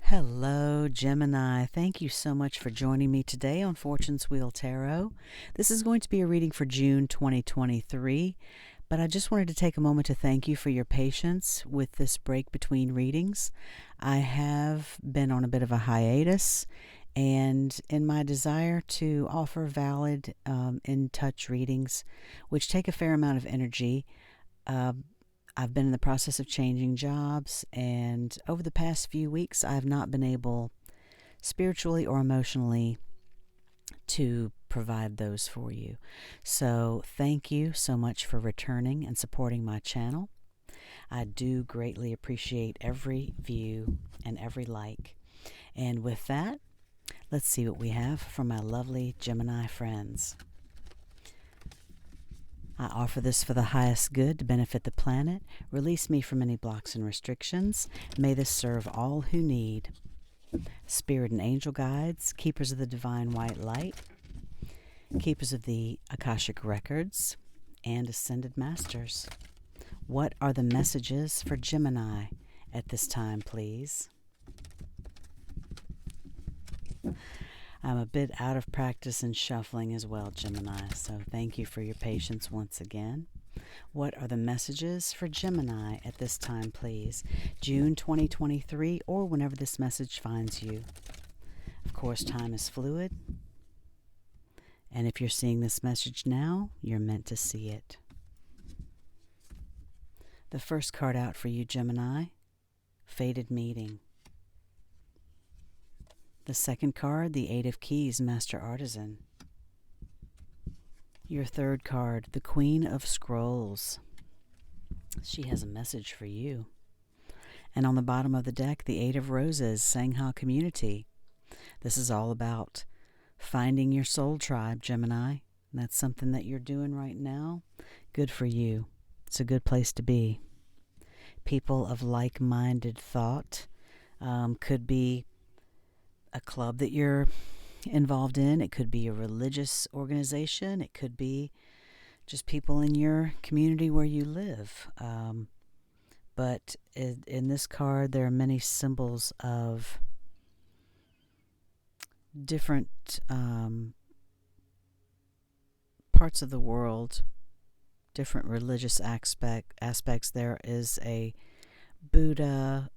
Hello, Gemini. Thank you so much for joining me today on Fortune's Wheel Tarot. This is going to be a reading for June 2023, but I just wanted to take a moment to thank you for your patience with this break between readings. I have been on a bit of a hiatus, and in my desire to offer valid, in-touch readings, which take a fair amount of energy, I've been in the process of changing jobs, and over the past few weeks, I've not been able, spiritually or emotionally, to provide those for you. So thank you so much for returning and supporting my channel. I do greatly appreciate every view and every like. And with that, let's see what we have from my lovely Gemini friends. I offer this for the highest good to benefit the planet. Release me from any blocks and restrictions. May this serve all who need. Spirit and angel guides, keepers of the divine white light, keepers of the Akashic records, and ascended masters. What are the messages for Gemini at this time, please? I'm a bit out of practice in shuffling as well, Gemini, so thank you for your patience once again. What are the messages for Gemini at this time, please? June 2023, or whenever this message finds you. Of course, time is fluid, and if you're seeing this message now, you're meant to see it. The first card out for you, Gemini, Fated Meeting. The second card, the Eight of Keys, Master Artisan. Your third card, the Queen of Scrolls. She has a message for you. And on the bottom of the deck, the Eight of Roses, Sangha Community. This is all about finding your soul tribe, Gemini. And that's something that you're doing right now. Good for you. It's a good place to be. People of like-minded thought. Could be a club that you're involved in. It could be a religious organization. It could be just people in your community where you live. But in this card, there are many symbols of different parts of the world, different religious aspects. There is a Buddha,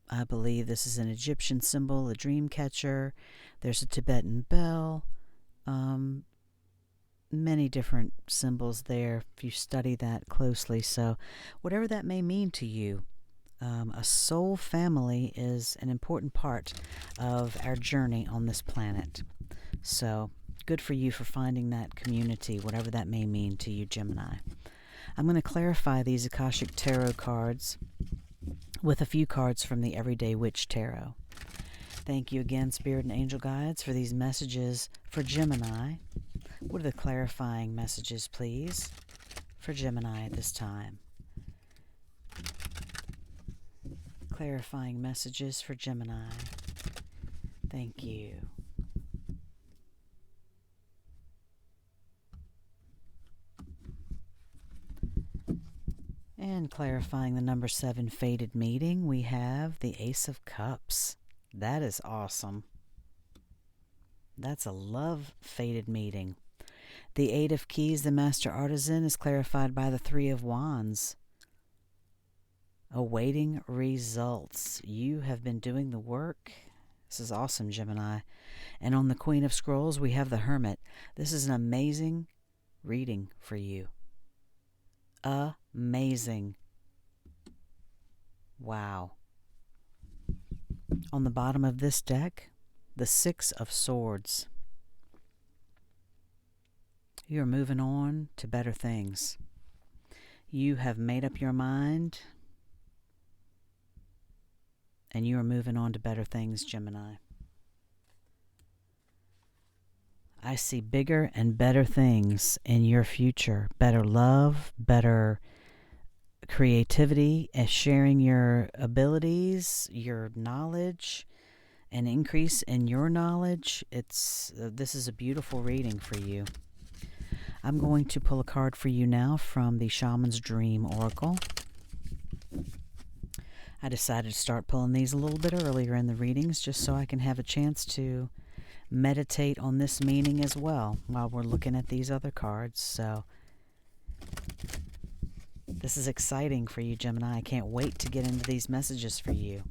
I believe this is an Egyptian symbol, a dream catcher. There's a Tibetan bell. Many different symbols there if you study that closely. So whatever that may mean to you, a soul family is an important part of our journey on this planet. So good for you for finding that community, whatever that may mean to you, Gemini. I'm going to clarify these Akashic Tarot cards with a few cards from the Everyday Witch Tarot. Thank you again, Spirit and Angel Guides, for these messages for Gemini. What are the clarifying messages, please, for Gemini at this time? Clarifying messages for Gemini. Thank you. And clarifying the number 7 Fated Meeting, we have the Ace of Cups. That is awesome. That's a love fated meeting. The Eight of Keys, the Master Artisan, is clarified by the Three of Wands. Awaiting results. You have been doing the work. This is awesome, Gemini. And on the Queen of Scrolls, we have the Hermit. This is an amazing reading for you. Amazing. Wow. On the bottom of this deck, the Six of Swords. You're moving on to better things. You have made up your mind, and you are moving on to better things, Gemini. I see bigger and better things in your future. Better love, better creativity, and sharing your abilities, your knowledge, an increase in your knowledge. This is a beautiful reading for you. I'm going to pull a card for you now from the Shaman's Dream Oracle. I decided to start pulling these a little bit earlier in the readings just so I can have a chance to meditate on this meaning as well while we're looking at these other cards. So this is exciting for you, Gemini. I can't wait to get into these messages for you.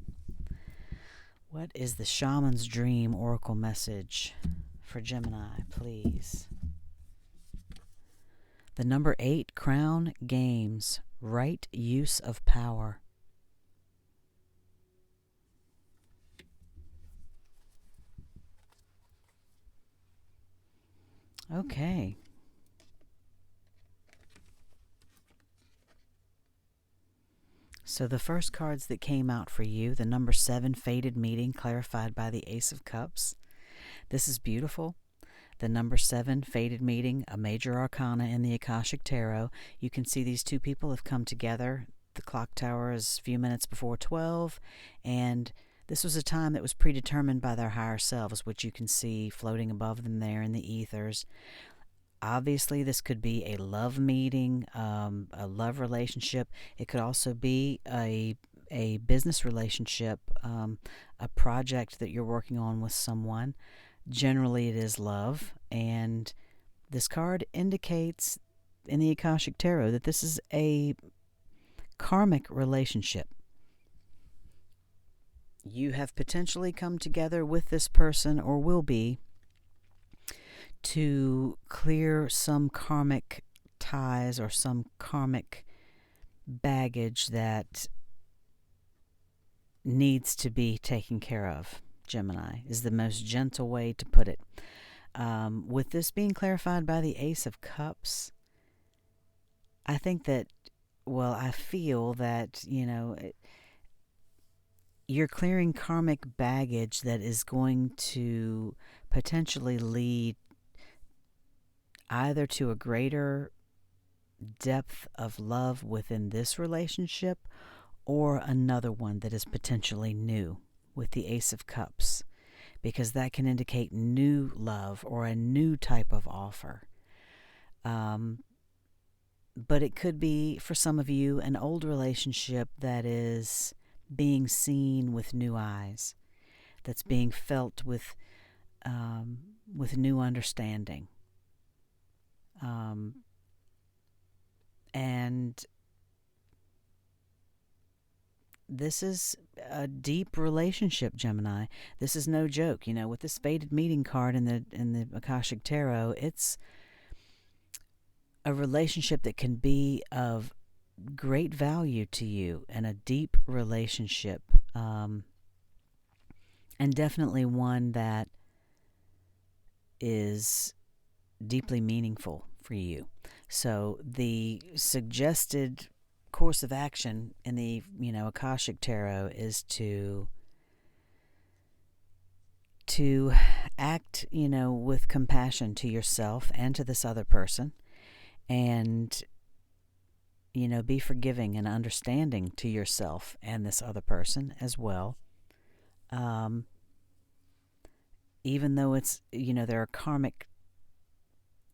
What is the Shaman's Dream Oracle message for Gemini, please? The number 8, Crown Games, right use of power. Okay. So the first cards that came out for you, the number 7, Fated Meeting, clarified by the Ace of Cups. This is beautiful. The number 7, Fated Meeting, a major arcana in the Akashic Tarot. You can see these two people have come together. The clock tower is a few minutes before 12, and this was a time that was predetermined by their higher selves, which you can see floating above them there in the ethers. Obviously, this could be a love meeting, a love relationship. It could also be a business relationship, a project that you're working on with someone. Generally, it is love, and this card indicates in the Akashic Tarot that this is a karmic relationship. You have potentially come together with this person, or will be, to clear some karmic ties or some karmic baggage that needs to be taken care of. Gemini is the most gentle way to put it. With this being clarified by the Ace of Cups, I think that, well, I feel that, you're clearing karmic baggage that is going to potentially lead either to a greater depth of love within this relationship or another one that is potentially new with the Ace of Cups, because that can indicate new love or a new type of offer. But it could be, for some of you, an old relationship that is being seen with new eyes, that's being felt with new understanding. And this is a deep relationship, Gemini. This is no joke. With this Fated Meeting card in the Akashic Tarot, it's a relationship that can be of great value to you, and a deep relationship, and definitely one that is deeply meaningful for you. So the suggested course of action in the Akashic Tarot is to act with compassion to yourself and to this other person, and be forgiving and understanding to yourself and this other person as well. Even though it's there are karmic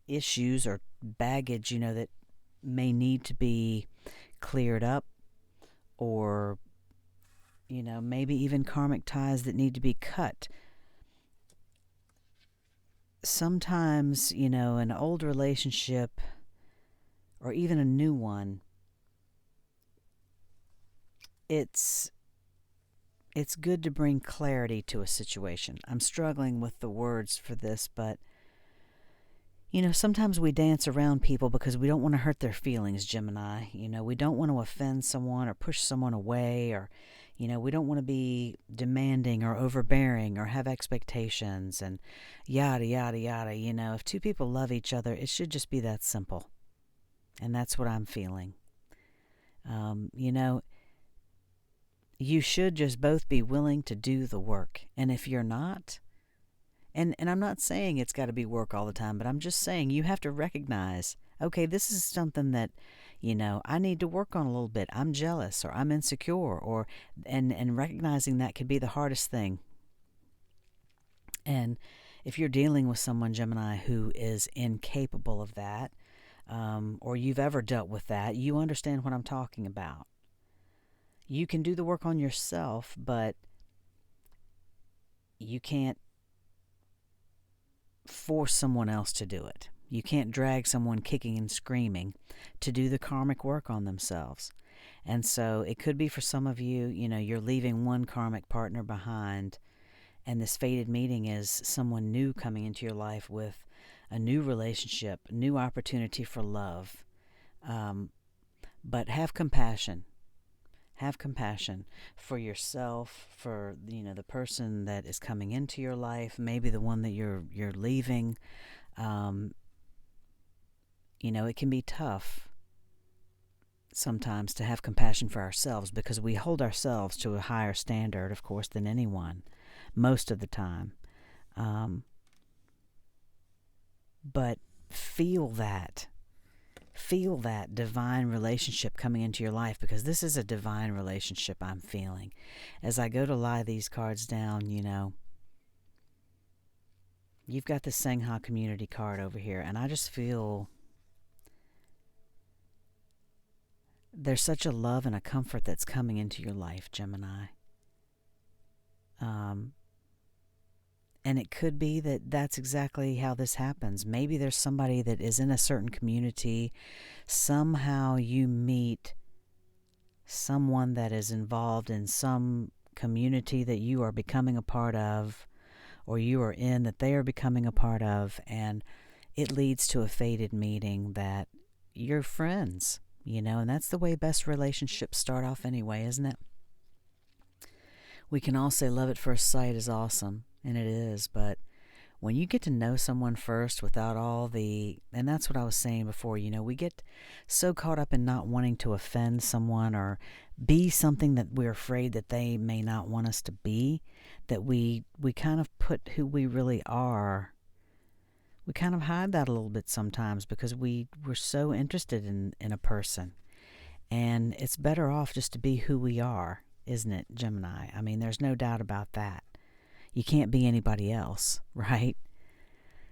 issues or baggage that may need to be cleared up, or maybe even karmic ties that need to be cut. Sometimes an old relationship or even a new one, it's good to bring clarity to a situation. I'm struggling with the words for this, but sometimes we dance around people because we don't want to hurt their feelings, Gemini. We don't want to offend someone or push someone away, or, we don't want to be demanding or overbearing or have expectations and yada, yada, yada. If two people love each other, it should just be that simple. And that's what I'm feeling. You should just both be willing to do the work. And if you're not, and I'm not saying it's got to be work all the time, but I'm just saying you have to recognize, okay, this is something that, I need to work on a little bit. I'm jealous, or I'm insecure, and recognizing that could be the hardest thing. And if you're dealing with someone, Gemini, who is incapable of that, or you've ever dealt with that, you understand what I'm talking about. you can do the work on yourself, but you can't force someone else to do it. You can't drag someone kicking and screaming to do the karmic work on themselves. And so it could be for some of you, you're leaving one karmic partner behind, and this fated meeting is someone new coming into your life with a new relationship, new opportunity for love. But have compassion. Have compassion for yourself, for the person that is coming into your life, maybe the one that you're leaving. It can be tough sometimes to have compassion for ourselves because we hold ourselves to a higher standard, of course, than anyone most of the time. But feel that divine relationship coming into your life, because this is a divine relationship I'm feeling. As I go to lie these cards down, you've got the Sangha community card over here, and I just feel there's such a love and a comfort that's coming into your life, Gemini. And it could be that that's exactly how this happens. Maybe there's somebody that is in a certain community. Somehow you meet someone that is involved in some community that you are becoming a part of, or you are in that they are becoming a part of, and it leads to a fated meeting that you're friends, and that's the way best relationships start off anyway, isn't it? We can all say love at first sight is awesome, and it is, but when you get to know someone first without and that's what I was saying before, we get so caught up in not wanting to offend someone or be something that we're afraid that they may not want us to be, that we kind of put who we really are. We kind of hide that a little bit sometimes because we're so interested in a person. And it's better off just to be who we are, isn't it, Gemini? I mean, there's no doubt about that. You can't be anybody else, right?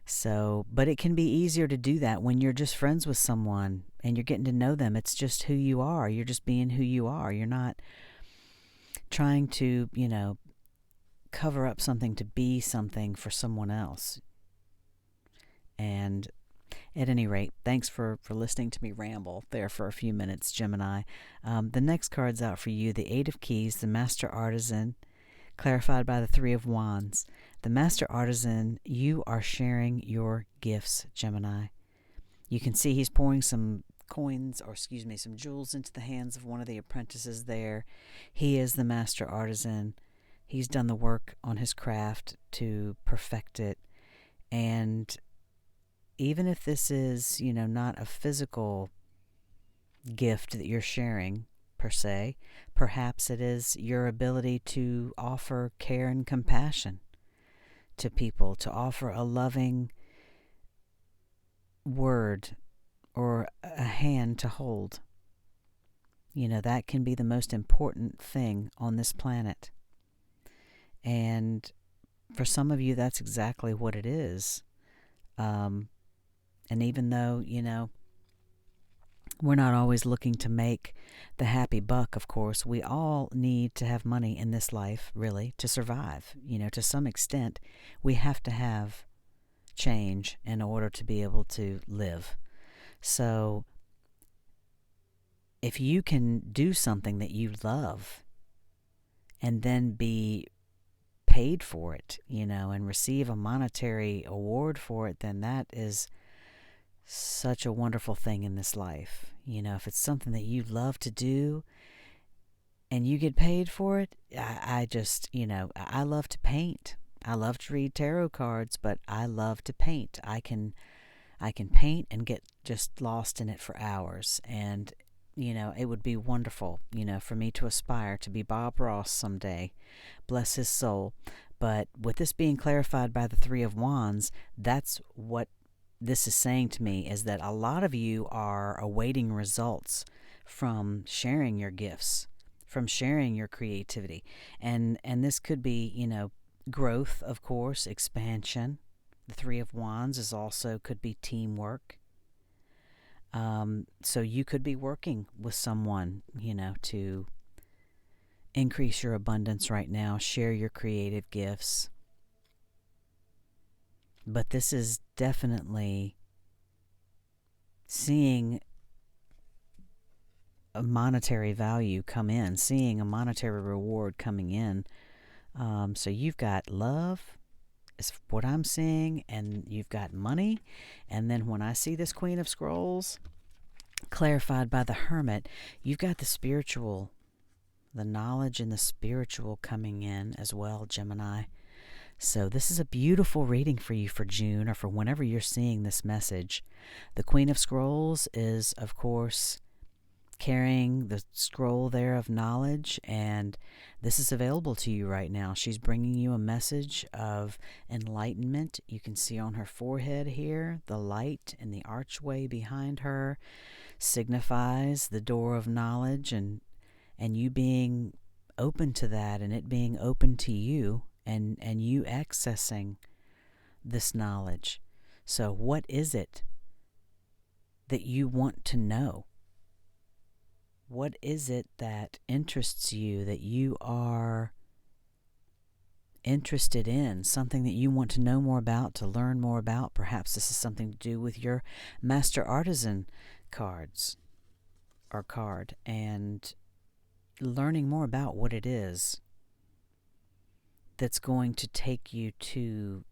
So, but it can be easier to do that when you're just friends with someone and you're getting to know them. It's just who you are. You're just being who you are. You're not trying to, cover up something to be something for someone else. And at any rate, thanks for listening to me ramble there for a few minutes, Gemini. The next card's out for you, the Eight of Keys, the Master Artisan, clarified by the Three of Wands. The Master Artisan, you are sharing your gifts, Gemini. You can see he's pouring some some jewels into the hands of one of the apprentices there. He is the Master Artisan. He's done the work on his craft to perfect it. And even if this is, not a physical gift that you're sharing, per se, perhaps it is your ability to offer care and compassion to people, to offer a loving word or a hand to hold. That can be the most important thing on this planet. And for some of you, that's exactly what it is. And even though, we're not always looking to make the happy buck, of course. We all need to have money in this life, really, to survive. To some extent, we have to have change in order to be able to live. So if you can do something that you love and then be paid for it, and receive a monetary award for it, then that is such a wonderful thing in this life. If it's something that you love to do and you get paid for it, I just, I love to paint. I love to read tarot cards, but I love to paint. I can paint and get just lost in it for hours. And, it would be wonderful, for me to aspire to be Bob Ross someday. Bless his soul. But with this being clarified by the Three of Wands, that's what this is saying to me, is that a lot of you are awaiting results from sharing your gifts, from sharing your creativity. And this could be, growth, of course, expansion. The Three of Wands is also could be teamwork. So you could be working with someone, to increase your abundance right now, share your creative gifts. But this is definitely seeing a monetary value come in, seeing a monetary reward coming in. So you've got love, is what I'm seeing, and you've got money. And then when I see this Queen of Scrolls clarified by the Hermit, you've got the spiritual, the knowledge and the spiritual coming in as well, Gemini. So this is a beautiful reading for you for June, or for whenever you're seeing this message. The Queen of Scrolls is, of course, carrying the scroll there of knowledge, and this is available to you right now. She's bringing you a message of enlightenment. You can see on her forehead here, the light and the archway behind her signifies the door of knowledge, and you being open to that, and it being open to you, and you accessing this knowledge. So what is it that you want to know? What is it that interests you, that you are interested in, something that you want to know more about, to learn more about? Perhaps this is something to do with your Master Artisan cards or card, and learning more about what it is that's going to take you to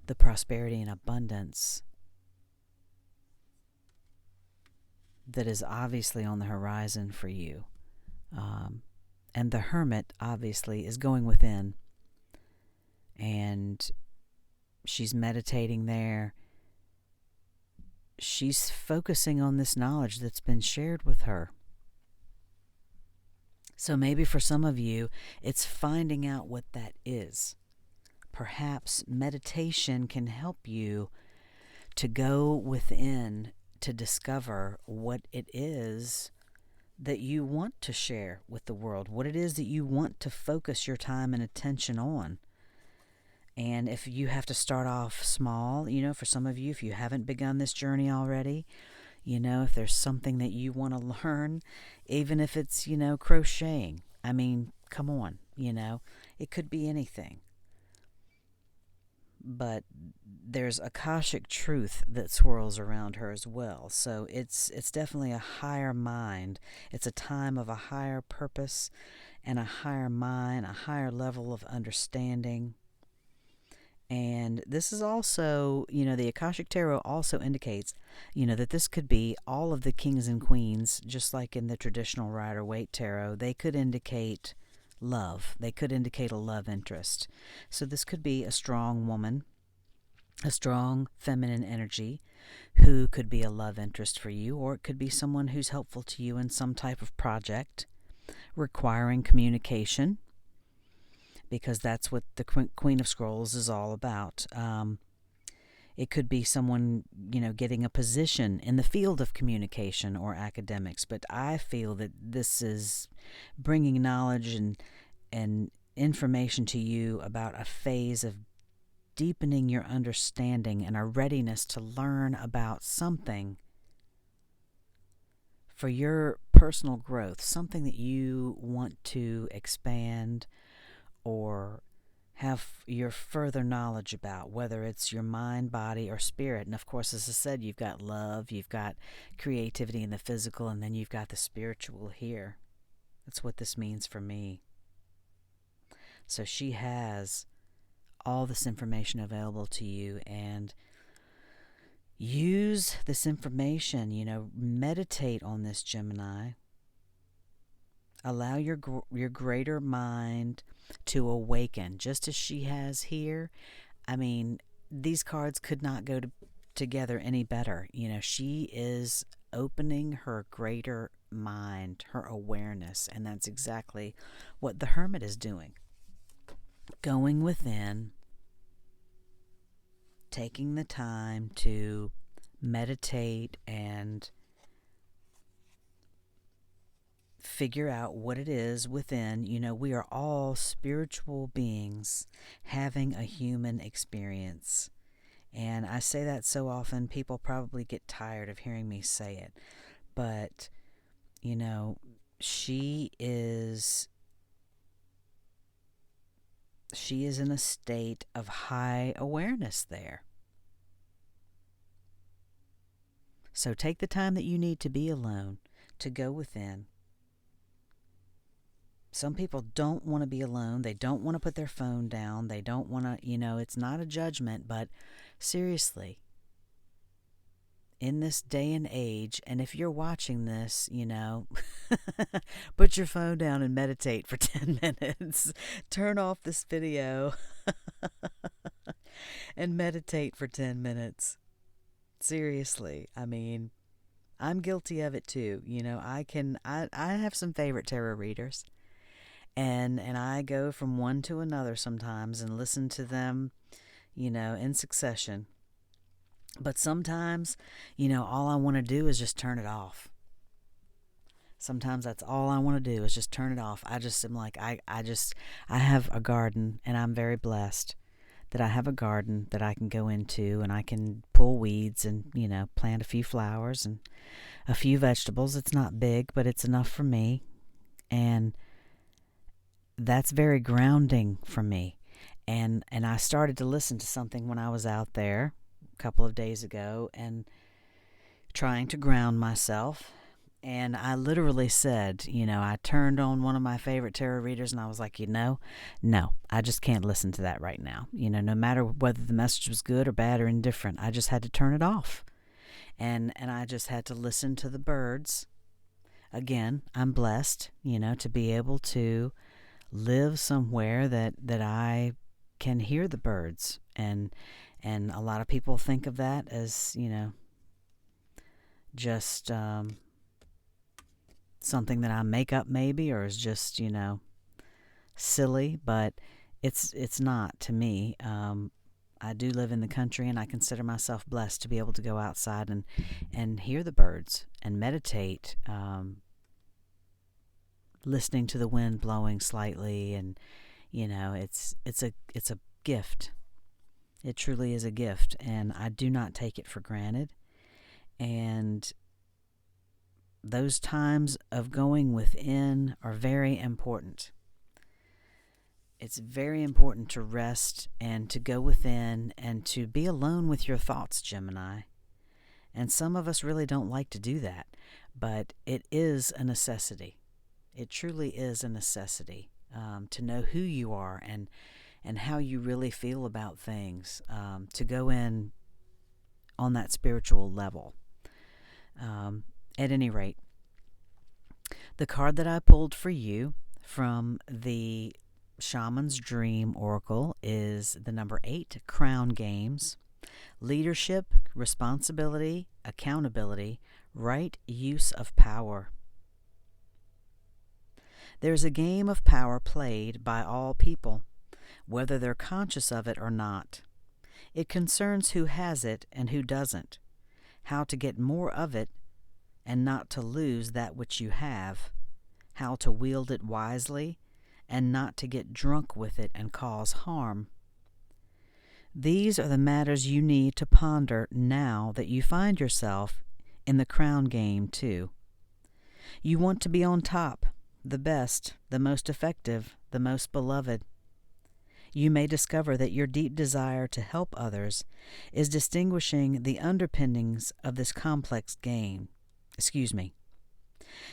the prosperity and abundance that is obviously on the horizon for you. And the Hermit obviously is going within, and she's meditating there. She's focusing on this knowledge that's been shared with her. So maybe for some of you, it's finding out what that is. Perhaps meditation can help you to go within to discover what it is that you want to share with the world, what it is that you want to focus your time and attention on. And if you have to start off small, for some of you, if you haven't begun this journey already, if there's something that you want to learn, even if it's, crocheting. I mean, come on, it could be anything. But there's Akashic truth that swirls around her as well. So it's definitely a higher mind. It's a time of a higher purpose and a higher mind, a higher level of understanding. And this is also, the Akashic Tarot also indicates, that this could be all of the kings and queens, just like in the traditional Rider-Waite Tarot. They could indicate love. They could indicate a love interest. So this could be a strong woman, a strong feminine energy who could be a love interest for you, or it could be someone who's helpful to you in some type of project requiring communication, because that's what the Queen of Scrolls is all about. It could be someone, getting a position in the field of communication or academics, but I feel that this is bringing knowledge and information to you about a phase of deepening your understanding and a readiness to learn about something for your personal growth, something that you want to expand or have your further knowledge about, whether it's your mind, body, or spirit. And of course, as I said, you've got love, you've got creativity in the physical, and then you've got the spiritual here. That's what this means for me. So she has all this information available to you, and use this information, meditate on this, Gemini. Allow your greater mind to awaken, just as she has here. I mean, these cards could not go together any better. She is opening her greater mind, her awareness, and that's exactly what the Hermit is doing. Going within, taking the time to meditate and figure out what it is within. We are all spiritual beings having a human experience. And I say that so often, people probably get tired of hearing me say it. But, she is she is in a state of high awareness there. So take the time that you need to be alone, to go within. Some people don't want to be alone. They don't want to put their phone down. They don't want to, it's not a judgment, but seriously, in this day and age, and if you're watching this, put your phone down and meditate for 10 minutes. Turn off this video and meditate for 10 minutes. Seriously, I mean, I'm guilty of it too. I have some favorite tarot readers. And I go from one to another sometimes and listen to them, in succession. But sometimes, all I want to do is just turn it off. Sometimes that's all I want to do is just turn it off. I just am like, I have a garden, and I'm very blessed that I have a garden that I can go into, and I can pull weeds and, plant a few flowers and a few vegetables. It's not big, but it's enough for me. And that's very grounding for me. And I started to listen to something when I was out there a couple of days ago and trying to ground myself. And I literally said, I turned on one of my favorite tarot readers and I was like, no, I just can't listen to that right now. No matter whether the message was good or bad or indifferent, I just had to turn it off. And I just had to listen to the birds. Again, I'm blessed, to be able to live somewhere that I can hear the birds. And a lot of people think of that as, just something that I make up maybe, or is just, silly, but it's not to me. I do live in the country, and I consider myself blessed to be able to go outside and hear the birds and meditate, listening to the wind blowing slightly, and it's a gift. It truly is a gift, and I do not take it for granted. And those times of going within are very important. It's very important to rest and to go within and to be alone with your thoughts, Gemini. And some of us really don't like to do that, but it is a necessity. It truly is a necessity to know who you are and how you really feel about things, to go in on that spiritual level. At any rate, the card that I pulled for you from the Shaman's Dream Oracle is the number 8, Crown Games. Leadership, responsibility, accountability, right use of power. There's a game of power played by all people, whether they're conscious of it or not. It concerns who has it and who doesn't, how to get more of it and not to lose that which you have, how to wield it wisely and not to get drunk with it and cause harm. These are the matters you need to ponder now that you find yourself in the crown game too. You want to be on top, the best, the most effective, the most beloved. You may discover that your deep desire to help others is distinguishing the underpinnings of this complex game.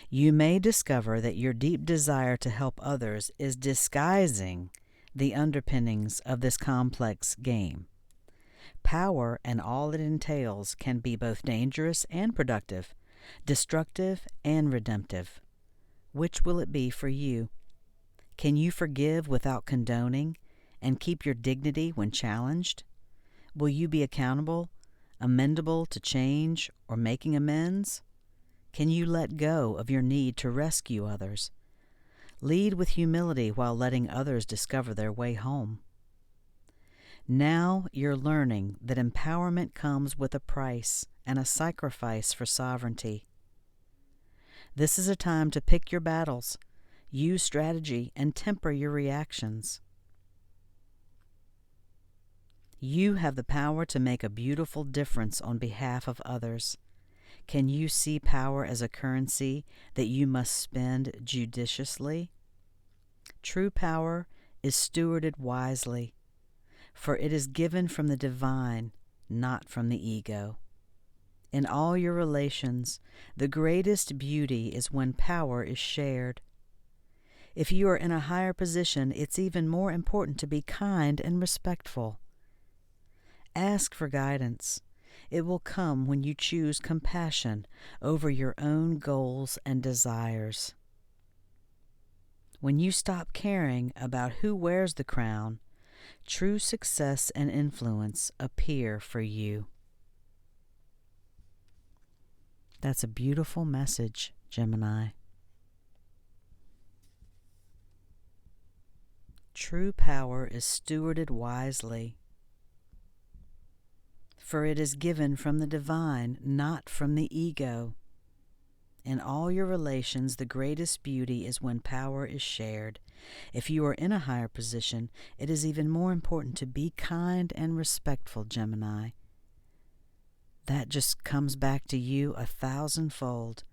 You may discover that your deep desire to help others is disguising the underpinnings of this complex game. Power and all it entails can be both dangerous and productive, destructive and redemptive. Which will it be for you? Can you forgive without condoning and keep your dignity when challenged? Will you be accountable, amendable to change, or making amends? Can you let go of your need to rescue others? Lead with humility while letting others discover their way home. Now you're learning that empowerment comes with a price and a sacrifice for sovereignty. This is a time to pick your battles, use strategy, and temper your reactions. You have the power to make a beautiful difference on behalf of others. Can you see power as a currency that you must spend judiciously? True power is stewarded wisely, for it is given from the divine, not from the ego. In all your relations, the greatest beauty is when power is shared. If you are in a higher position, it's even more important to be kind and respectful. Ask for guidance. It will come when you choose compassion over your own goals and desires. When you stop caring about who wears the crown, true success and influence appear for you. That's a beautiful message, Gemini. True power is stewarded wisely, for it is given from the divine, not from the ego. In all your relations, the greatest beauty is when power is shared. If you are in a higher position, it is even more important to be kind and respectful, Gemini. That just comes back to you 1,000-fold.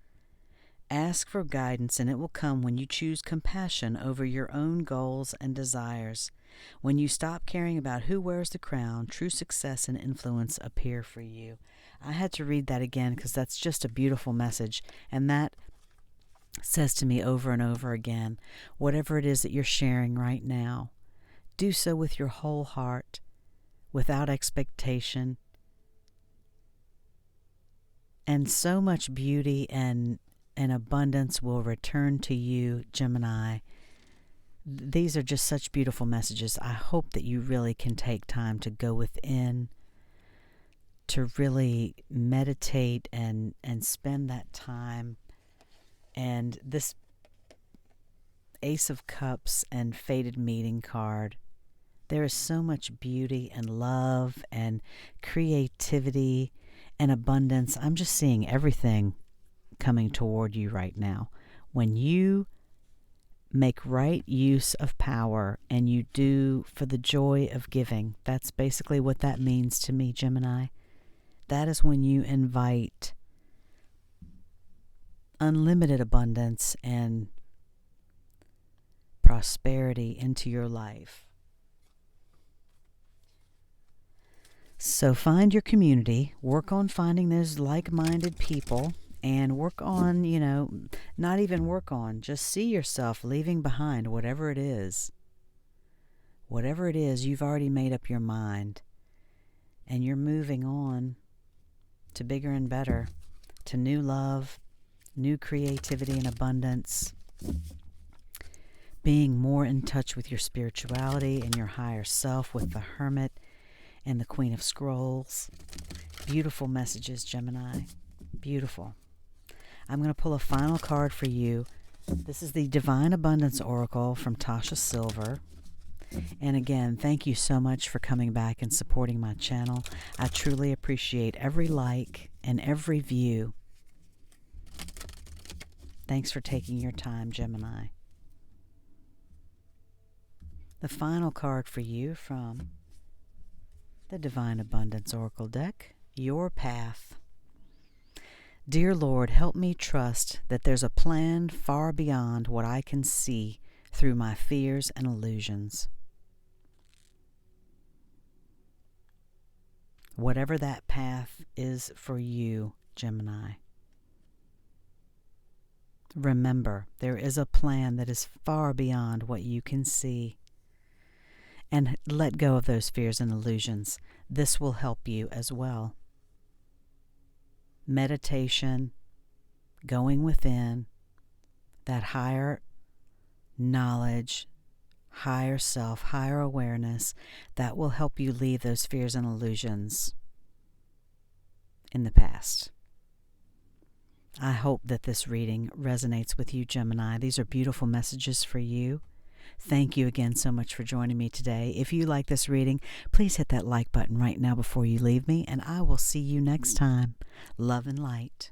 Ask for guidance, and it will come when you choose compassion over your own goals and desires. When you stop caring about who wears the crown, true success and influence appear for you. I had to read that again because that's just a beautiful message, and that says to me over and over again, whatever it is that you're sharing right now, do so with your whole heart, without expectation, and so much beauty and abundance will return to you, Gemini. These are just such beautiful messages. I hope that you really can take time to go within, to really meditate and spend that time. And this Ace of Cups and Fated Meeting card, there is so much beauty and love and creativity and abundance. I'm just seeing everything coming toward you right now. When you make right use of power and you do for the joy of giving, that's basically what that means to me, Gemini. That is when you invite unlimited abundance and prosperity into your life. So find your community, work on finding those like-minded people, and work on, not even work on, just see yourself leaving behind whatever it is. Whatever it is, you've already made up your mind, and you're moving on to bigger and better, to new love, new creativity and abundance, being more in touch with your spirituality and your higher self with the Hermit and the Queen of Scrolls. Beautiful messages, Gemini. Beautiful. I'm going to pull a final card for you. This is the Divine Abundance Oracle from Tasha Silver. And again, thank you so much for coming back and supporting my channel. I truly appreciate every like and every view. Thanks for taking your time, Gemini. The final card for you from the Divine Abundance Oracle deck, Your Path. Dear Lord, help me trust that there's a plan far beyond what I can see through my fears and illusions. Whatever that path is for you, Gemini, remember, there is a plan that is far beyond what you can see. And let go of those fears and illusions. This will help you as well. Meditation, going within, that higher knowledge, higher self, higher awareness, that will help you leave those fears and illusions in the past. I hope that this reading resonates with you, Gemini. These are beautiful messages for you. Thank you again so much for joining me today. If you like this reading, please hit that like button right now before you leave me, and I will see you next time. Love and light.